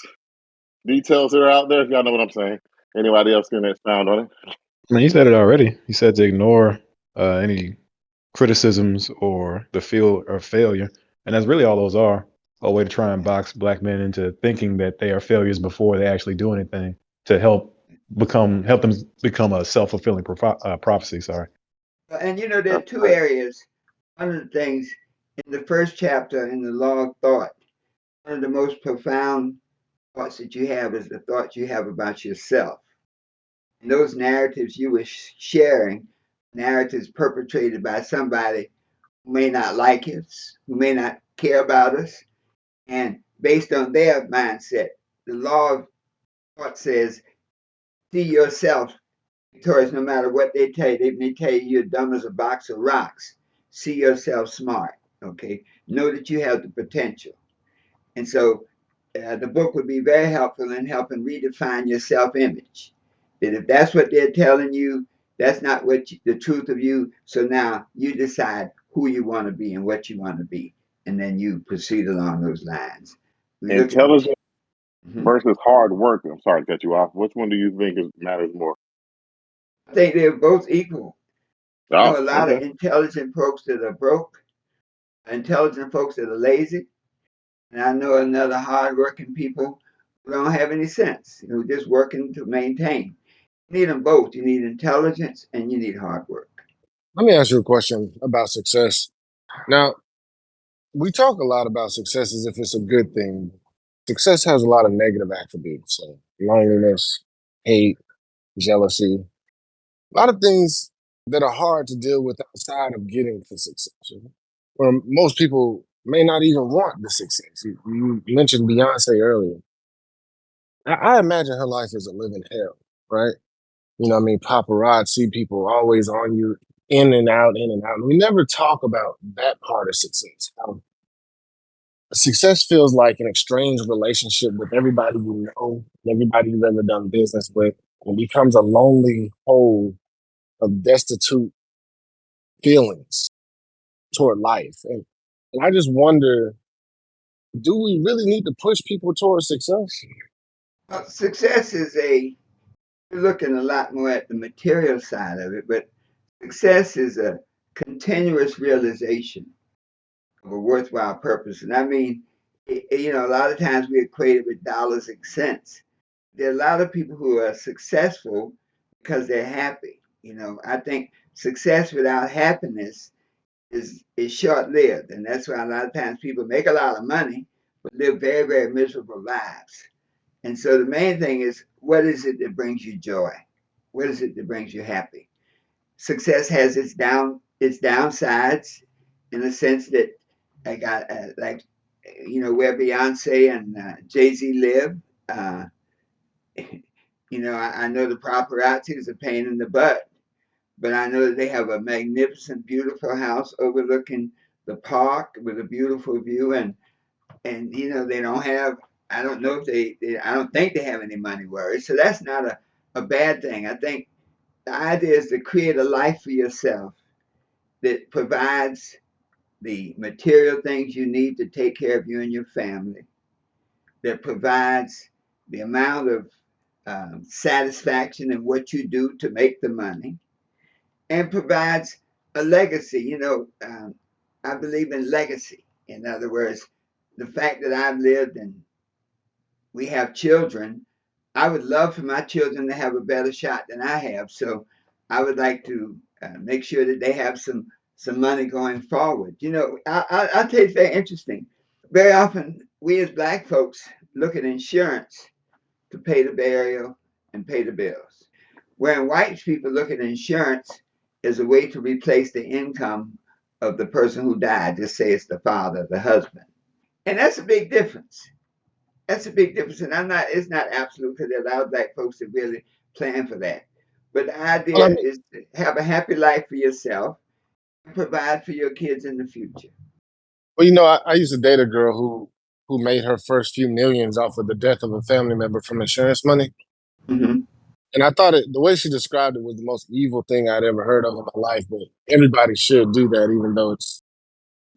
details that are out there? If y'all know what I'm saying. Anybody else can expound on it? I mean, he said it already. He said to ignore any criticisms or the feel or failure, and that's really all those are. A way to try and box black men into thinking that they are failures before they actually do anything to help them become a self-fulfilling prophecy. Sorry. And there are That's two right. areas. One of the things in the first chapter in the Law of Thought, one of the most profound thoughts that you have is the thoughts you have about yourself. And those narratives you were sharing, narratives perpetrated by somebody who may not like us, who may not care about us, and based on their mindset, the law of thought says, see yourself victorious no matter what they tell you. They may tell you you're dumb as a box of rocks. See yourself smart. Okay. Know that you have the potential. And so the book would be very helpful in helping redefine your self-image. That if that's what they're telling you, that's not the truth of you. So now you decide who you want to be and what you want to be, and then you proceed along those lines. We look at the. Intelligence Mhm. versus hard work. I'm sorry to cut you off. Which one do you think matters more? I think they're both equal. I know Oh, a lot of okay. intelligent folks that are broke, intelligent folks that are lazy, and I know another hardworking people who don't have any sense, who just working to maintain. You need them both. You need intelligence and you need hard work. Let me ask you a question about success. Now, we talk a lot about success as if it's a good thing. Success has a lot of negative attributes, so loneliness, hate, jealousy, a lot of things that are hard to deal with outside of getting to success. Where most people may not even want the success. You mentioned Beyonce earlier. I imagine her life is a living hell, right? You know what I mean? Paparazzi, people always on you, in and out, in and out. We never talk about that part of success. Success feels like an estranged relationship with everybody you know, everybody you've ever done business with. It becomes a lonely hole of destitute feelings toward life. And I just wonder, do we really need to push people towards success? Success is you're looking a lot more at the material side of it, but success is a continuous realization of a worthwhile purpose. And I mean, a lot of times we equate it with dollars and cents. There are a lot of people who are successful because they're happy. I think success without happiness is short lived, and that's why a lot of times people make a lot of money but live very very miserable lives. And so the main thing is, what is it that brings you joy? What is it that brings you happy? Success has its downsides, in the sense that I got where Beyonce and Jay Z live. Uh, I know the paparazzi is a pain in the butt, but I know that they have a magnificent, beautiful house overlooking the park with a beautiful view, and they don't have. I don't know if I don't think they have any money worries, so that's not a bad thing. I think the idea is to create a life for yourself that provides the material things you need to take care of you and your family, that provides the amount of satisfaction in what you do to make the money, and provides a legacy. I believe in legacy. In other words, the fact that I've lived and we have children, I would love for my children to have a better shot than I have. So I would like to make sure that they have some money going forward. I'll tell you, it's very interesting. Very often, we as black folks look at insurance to pay the burial and pay the bills, wherein white people look at insurance as a way to replace the income of the person who died. Just say it's the father, the husband, and that's a big difference. That's a big difference, and it's not absolute, because there are a lot of black folks that really plan for that. But the Well, I idea mean, is to have a happy life for yourself and provide for your kids in the future. I used to date a girl who made her first few millions off of the death of a family member from insurance money. Hmm. And I thought the way she described it was the most evil thing I'd ever heard of in my life. But everybody should do that, even though it's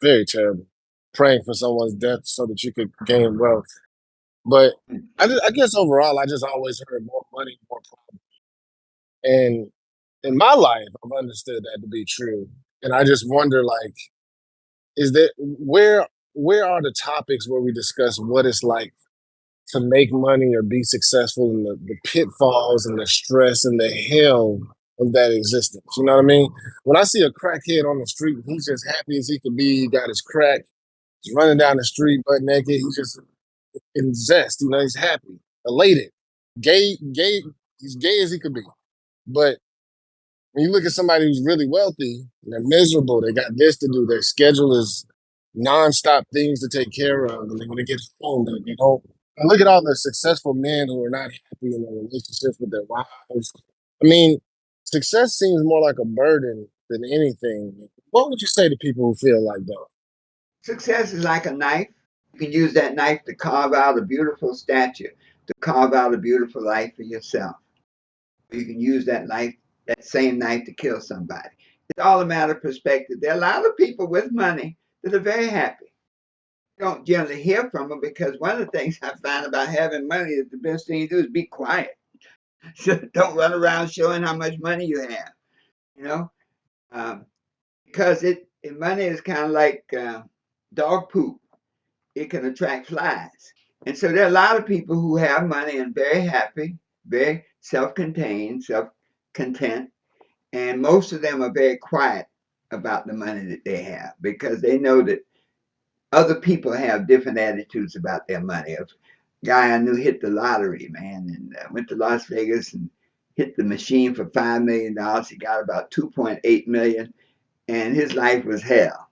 very terrible. Praying for someone's death so that you could gain wealth. But I guess overall, I just always heard more money, more problems. And in my life, I've understood that to be true. And I just wonder, like, is that where are the topics where we discuss what it's like to make money or be successful, and the pitfalls and the stress and the hell of that existence? You know what I mean? When I see a crackhead on the street, he's just happy as he could be. He got his crack. He's running down the street butt naked. He's just in zest. He's happy, elated, gay. He's gay as he could be. But when you look at somebody who's really wealthy, and they're miserable, they got this to do, their schedule is nonstop things to take care of, and then when they get home, they don't. And look at all the successful men who are not happy in their relationships with their wives. I mean, success seems more like a burden than anything. What would you say to people who feel like that? Success is like a knife. You can use that knife to carve out a beautiful statue, to carve out a beautiful life for yourself. You can use that knife, that same knife, to kill somebody. It's all a matter of perspective. There are a lot of people with money that are very happy. You don't generally hear from them because one of the things I find about having money is the best thing you do is be quiet. So don't run around showing how much money you have, you know, because money is kind of like dog poop. It can attract flies. And so there are a lot of people who have money and very happy, very self-contained, self-content, and most of them are very quiet about the money that they have because they know that other people have different attitudes about their money. A guy I knew hit the lottery, man, and went to Las Vegas and hit the machine for $5 million. He got about 2.8 million, and his life was hell.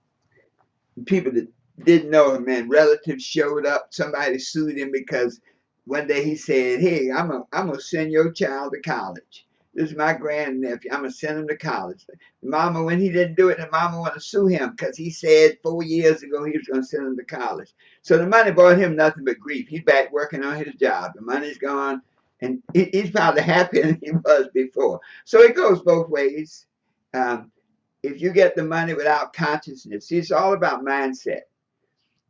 People that didn't know him, man, relatives showed up. Somebody sued him because one day he said, "Hey, I'm gonna send your child to college. This is my grandnephew. I'm gonna send him to college." Mama, when he didn't do it, the mama want to sue him because he said 4 years ago he was gonna send him to college. So the money brought him nothing but grief. He's back working on his job. The money's gone, and he's probably happier than he was before. So it goes both ways. If you get the money without consciousness, see, it's all about mindset.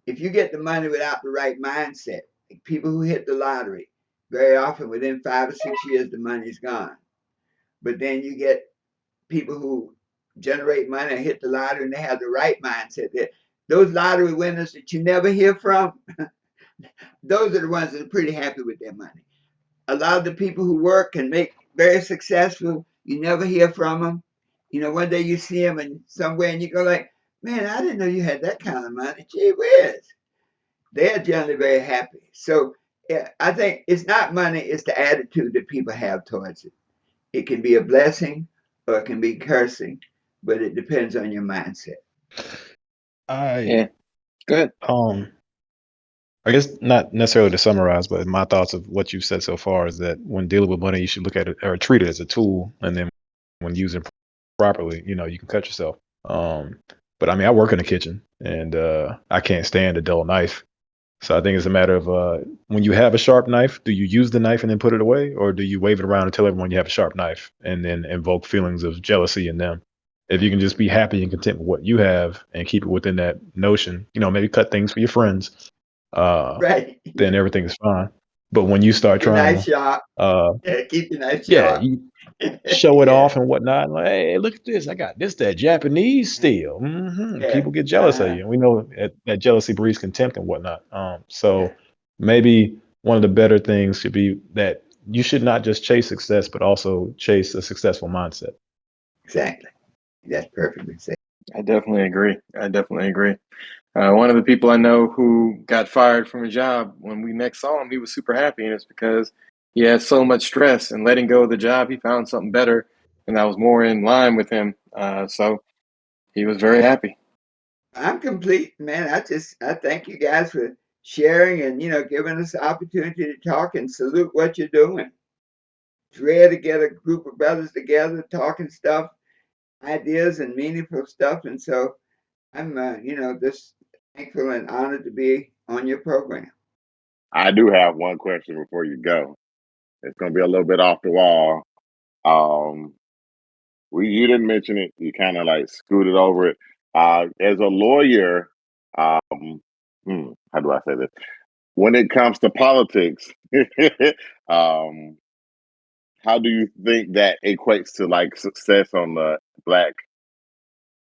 If you get the money without the right mindset, like people who hit the lottery, very often within 5 or 6 years, the money's gone. But then you get people who generate money and hit the lottery and they have the right mindset. Those lottery winners that you never hear from, those are the ones that are pretty happy with their money. A lot of the people who work and make very successful, you never hear from them. You know, one day you see them and somewhere and you go like, "Man, I didn't know you had that kind of money. Gee whiz." They're generally very happy. So yeah, I think it's not money, it's the attitude that people have towards it. It can be a blessing or it can be cursing, but it depends on your mindset. I Yeah. Go ahead. I guess not necessarily to summarize, but my thoughts of what you've said so far is that when dealing with money, you should look at it or treat it as a tool, and then when using it properly, you can cut yourself. But I mean, I work in the kitchen, and I can't stand a dull knife. So I think it's a matter of when you have a sharp knife, do you use the knife and then put it away, or do you wave it around and tell everyone you have a sharp knife, and then invoke feelings of jealousy in them? If you can just be happy and content with what you have and keep it within that notion, maybe cut things for your friends, Right. then everything is fine. But when you start Keep your trying knife to, sharp. uh, Yeah, keep your knife yeah, sharp. you show it Yeah. off and whatnot, like, hey, look at this, I got this, that Japanese steel. Yeah. People get jealous of you, and we know that jealousy breeds contempt and whatnot. So maybe one of the better things should be that you should not just chase success, but also chase a successful mindset. Exactly. That's perfectly said. I definitely agree. One of the people I know who got fired from a job, when we next saw him, he was super happy, and it's because he had so much stress, and letting go of the job, he found something better, and that was more in line with him. So he was very happy. I'm complete, man. I thank you guys for sharing and giving us the opportunity to talk and salute what you're doing. It's rare to get a group of brothers together talking stuff, ideas and meaningful stuff. And so I'm, just thankful and honored to be on your program. I do have one question before you go. It's going to be a little bit off the wall. Um, you didn't mention it. You kind of like scooted over it. As a lawyer, how do I say this? When it comes to politics, um, how do you think that equates to like success on the black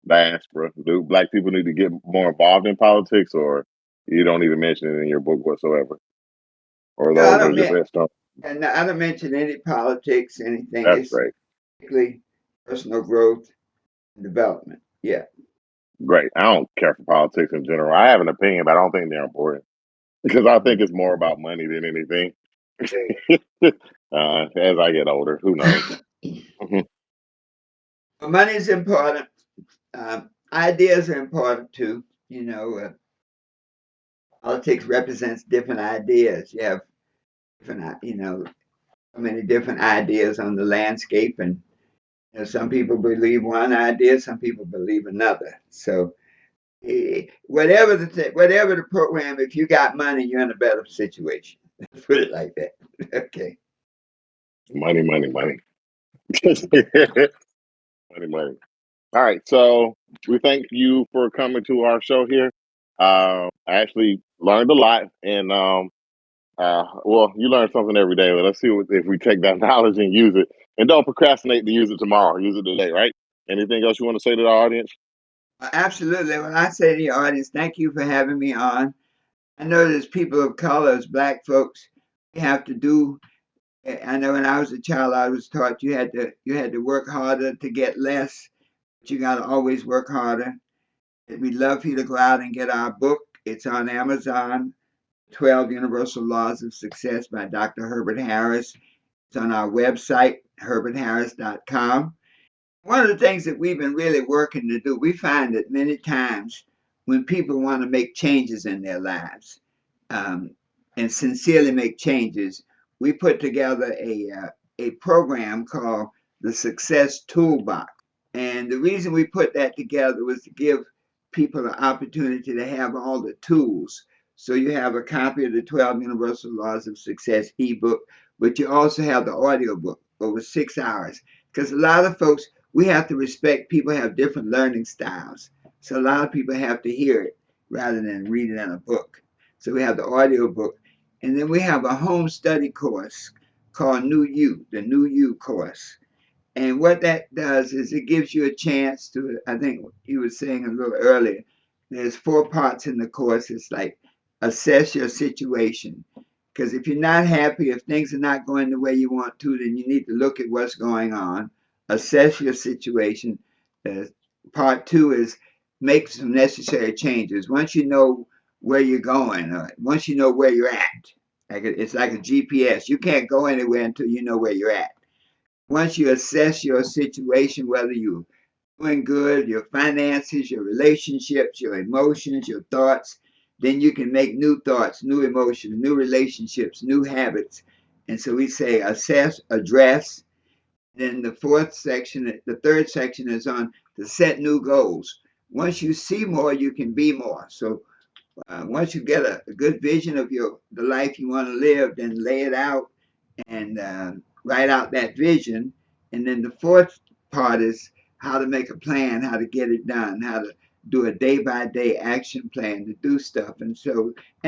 diaspora? Do black people need to get more involved in politics, or you don't even mention it in your book whatsoever? Or No, I those are don't your mean, best stuff? and I don't mention any politics, anything. That's It's great. strictly personal growth and development. Yeah. Great. I don't care for politics in general. I have an opinion, but I don't think they're important because I think it's more about money than anything. As I get older, who knows? Mhm. Money is important. Ideas are important too. Politics represents different ideas. You have different, so many different ideas on the landscape, and some people believe one idea, some people believe another. So Whatever the program, if you got money, you're in a better situation. Let's put it like that. Okay. Money, money, money. Money, money. All right. So we thank you for coming to our show here. I actually learned a lot, and well, you learn something every day. But let's see if we take that knowledge and use it, and don't procrastinate to use it tomorrow. Use it today, right? Anything else you want to say to the audience? Absolutely. When I say to the audience, thank you for having me on. I know there's people of color, as black folks, we have to do. I know when I was a child, I was taught you had to work harder to get less, but you got to always work harder. We'd love for you to go out and get our book. It's on Amazon, 12 Universal Laws of Success by Dr. Herbert Harris. It's on our website, herbertharris.com. One of the things that we've been really working to do, we find that many times when people want to make changes in their lives and sincerely make changes, we put together a program called the Success Toolbox. And the reason we put that together was to give people an opportunity to have all the tools. So you have a copy of the 12 Universal Laws of Success ebook, but you also have the audio book over 6 hours. Because a lot of folks, we have to respect people have different learning styles. So a lot of people have to hear it rather than read it in a book. So we have the audio book. And then we have a home study course called New You, the New You course. And what that does is it gives you a chance to, I think you were saying a little earlier, there's 4 parts in the course. It's like assess your situation. Because if you're not happy, if things are not going the way you want to, then you need to look at what's going on. Assess your situation. Part 2 is make some necessary changes. Once you know where you're going, once you know where you're at, it's like a GPS. You can't go anywhere until you know where you're at. Once you assess your situation, whether you're doing good, your finances, your relationships, your emotions, your thoughts, then you can make new thoughts, new emotions, new relationships, new habits. And so we say assess, address. Then the third section is on to set new goals. Once you see more, you can be more. So once you get a good vision of the life you want to live, then lay it out and write out that vision. And then the 4th part is how to make a plan, how to get it done, how to do a day-by-day action plan to do stuff. And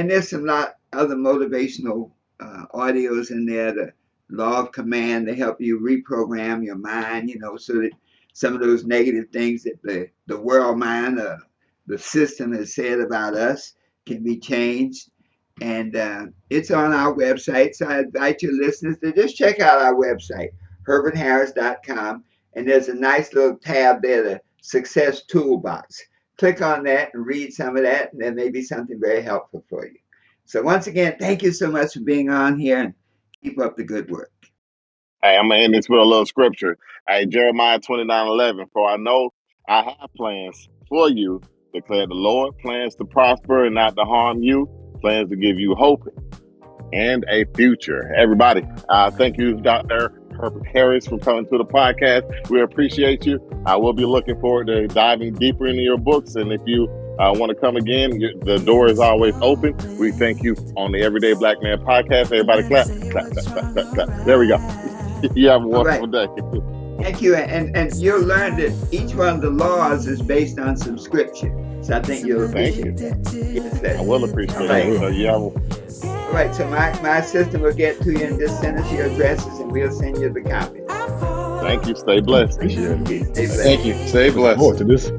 there's some lot other motivational audios in there, the law of command to help you reprogram your mind, so that some of those negative things that the world mind, the system has said about us can be changed. And it's on our website. So I invite your listeners to just check out our website, herbertharris.com. And there's a nice little tab there, the Success Toolbox. Click on that and read some of that, and there may be something very helpful for you. So once again, thank you so much for being on here, and keep up the good work. Hey, I'm going to end this with a little scripture. Hey, Jeremiah 29:11. For I know I have plans for you, declared the Lord, plans to prosper and not to harm you, plans to give you hope and a future. Everybody, thank you, Dr. Herbert Harris, for coming to the podcast. We appreciate you. I will be looking forward to diving deeper into your books. And if you want to come again, the door is always open. We thank you on the Everyday Black Man podcast. Everybody clap, clap, clap, clap, clap, clap. There we go. You have a wonderful day. Thank you. And you'll learn that each one of the laws is based on some scripture. So I think you'll appreciate that. Yes, I will appreciate that. So you have all right, so my assistant will get to you and just send us your addresses and we'll send you the copy. Thank you. Stay blessed. Appreciate it. Stay blessed. Thank you. Stay blessed. More to this.